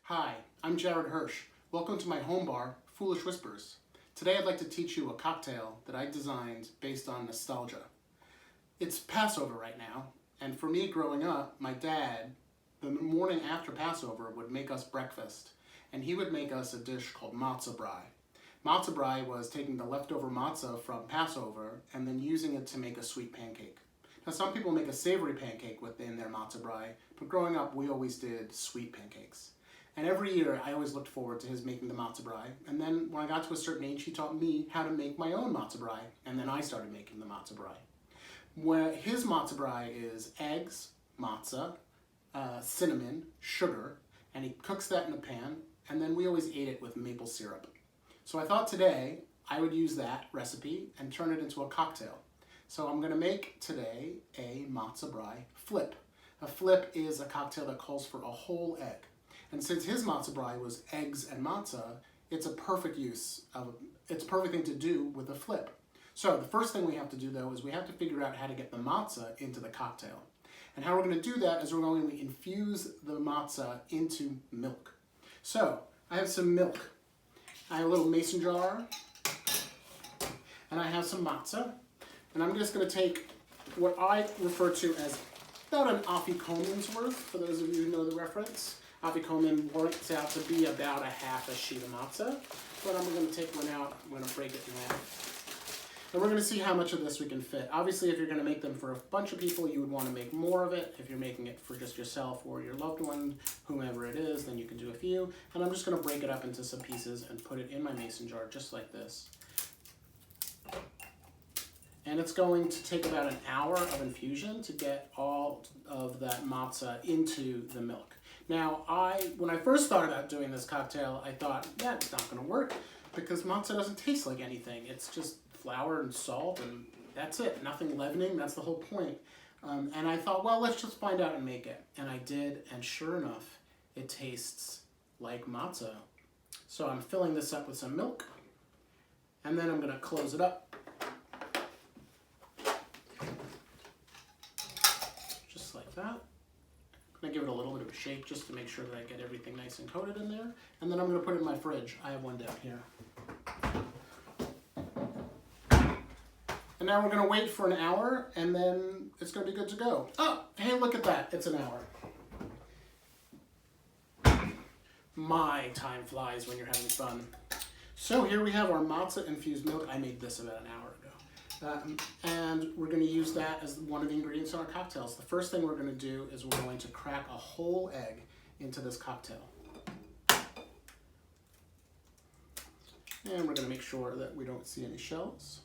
Hi, I'm Jared Hirsch. Welcome to my home bar, Foolish Whispers. Today I'd like to teach you a cocktail that I designed based on nostalgia. It's Passover right now, and for me growing up, my dad, the morning after Passover, would make us breakfast, and he would make us a dish called Matzo Brei. Matzo Brei was taking the leftover matzah from Passover and then using it to make a sweet pancake. Now some people make a savory pancake within their Matzo Brei, but growing up we always did sweet pancakes. And every year I always looked forward to his making the Matzo Brei, and then when I got to a certain age he taught me how to make my own Matzo Brei, and then I started making the Matzo Brei. Where his Matzo Brei is eggs, matzah, cinnamon, sugar, and he cooks that in a pan, and then we always ate it with maple syrup. So I thought today I would use that recipe and turn it into a cocktail. So I'm going to make today a Matzo Brei flip. A flip is a cocktail that calls for a whole egg. And since his Matzo Brei was eggs and matzah, it's a perfect thing to do with a flip. So the first thing we have to do though is we have to figure out how to get the matzah into the cocktail. And how we're going to do that is we're going to infuse the matzah into milk. So I have some milk. I have a little mason jar, and I have some matzah. And I'm just going to take what I refer to as about an afikomen's worth, for those of you who know the reference. Afikomen works out to be about a half a sheet of matzah, but I'm going to take one out, I'm going to break it in half. And we're going to see how much of this we can fit. Obviously, if you're going to make them for a bunch of people, you would want to make more of it. If you're making it for just yourself or your loved one, whomever it is, then you can do a few. And I'm just going to break it up into some pieces and put it in my mason jar just like this. And it's going to take about an hour of infusion to get all of that matzah into the milk. Now, when I first thought about doing this cocktail, I thought, yeah, it's not going to work because matzah doesn't taste like anything. It's just flour and salt and that's it. Nothing leavening, that's the whole point. And I thought, well, let's just find out and make it. And I did, and sure enough, it tastes like matzah. So I'm filling this up with some milk, and then I'm going to close it up. Just like that. I'm going to give it a little bit of a shake just to make sure that I get everything nice and coated in there. And then I'm going to put it in my fridge. I have one down here. And now we're going to wait for an hour, and then it's going to be good to go. Oh, hey, look at that. It's an hour. My time flies when you're having fun. So here we have our matzah infused milk. I made this about an hour ago. And we're going to use that as one of the ingredients in our cocktails. The first thing we're going to do is we're going to crack a whole egg into this cocktail. And we're going to make sure that we don't see any shells.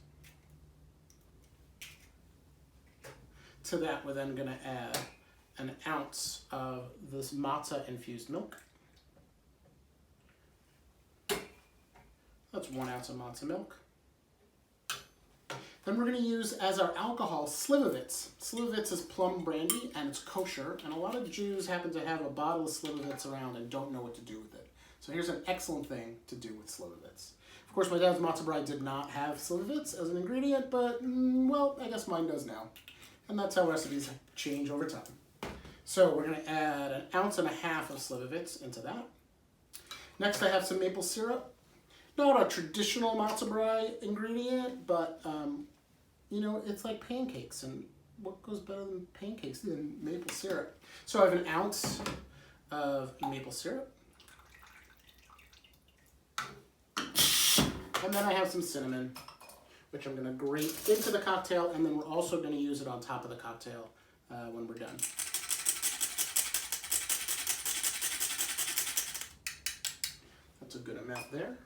To that, we're then going to add an ounce of this matzah infused milk. That's 1 ounce of matzah milk. Then we're going to use as our alcohol Slivovitz. Slivovitz is plum brandy and it's kosher, and a lot of Jews happen to have a bottle of Slivovitz around and don't know what to do with it. So here's an excellent thing to do with Slivovitz. Of course, my dad's Matzo Brei did not have Slivovitz as an ingredient, but well, I guess mine does now. And that's how recipes change over time. So we're going to add 1.5 ounces of Slivovitz into that. Next I have some maple syrup. Not a traditional Matzo Brei ingredient, but you know, it's like pancakes, and what goes better than pancakes than maple syrup? So I have 1 ounce of maple syrup. And then I have some cinnamon, which I'm going to grate into the cocktail, and then we're also going to use it on top of the cocktail when we're done. That's a good amount there.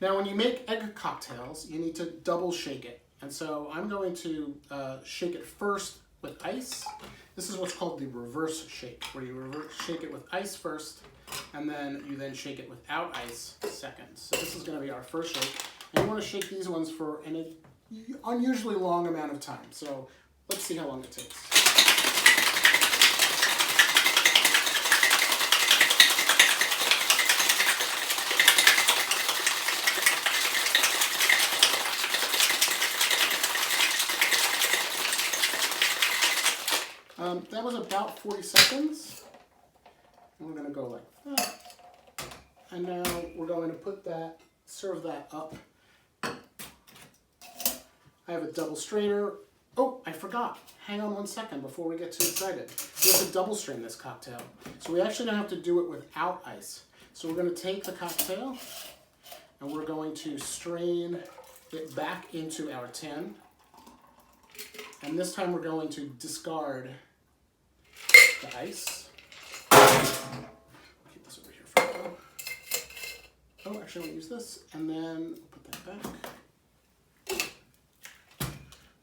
Now when you make egg cocktails, you need to double shake it. And so I'm going to shake it first with ice. This is what's called the reverse shake, where you shake it with ice first, and then you shake it without ice second. So this is going to be our first shake. And you want to shake these ones for an unusually long amount of time. So let's see how long it takes. That was about 40 seconds. And we're going to go like that. And now we're going to serve that up. I have a double strainer. Oh, I forgot. Hang on one second before we get too excited. We have to double strain this cocktail. So we actually don't have to do it without ice. So we're going to take the cocktail and we're going to strain it back into our tin. And this time we're going to discard the ice. Keep this over here for now. Oh, actually, I'll use this. And then put that back.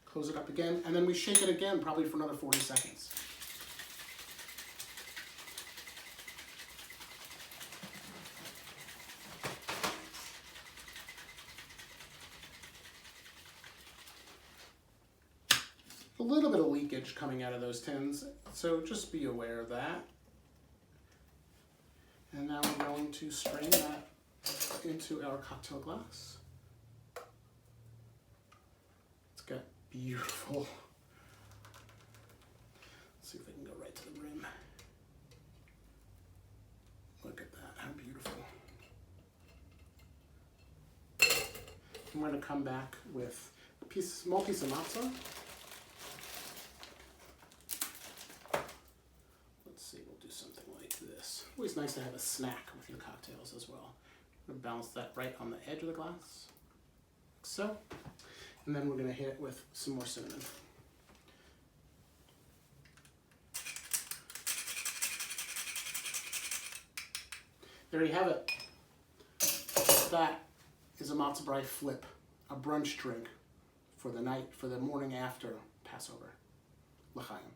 Close it up again, and then we shake it again, probably for another 40 seconds. A little bit of leakage coming out of those tins, so just be aware of that. And now we're going to strain that into our cocktail glass. It's got beautiful. Let's see if I can go right to the rim. Look at that, how beautiful. I'm going to come back with a small piece of matzo. Let's see, we'll do something like this. Always nice to have a snack with your cocktails as well. I'm going to balance that right on the edge of the glass, like so. And then we're going to hit it with some more cinnamon. There you have it. That is a Matzo Brei flip, a brunch drink for the night, for the morning after Passover. L'chaim.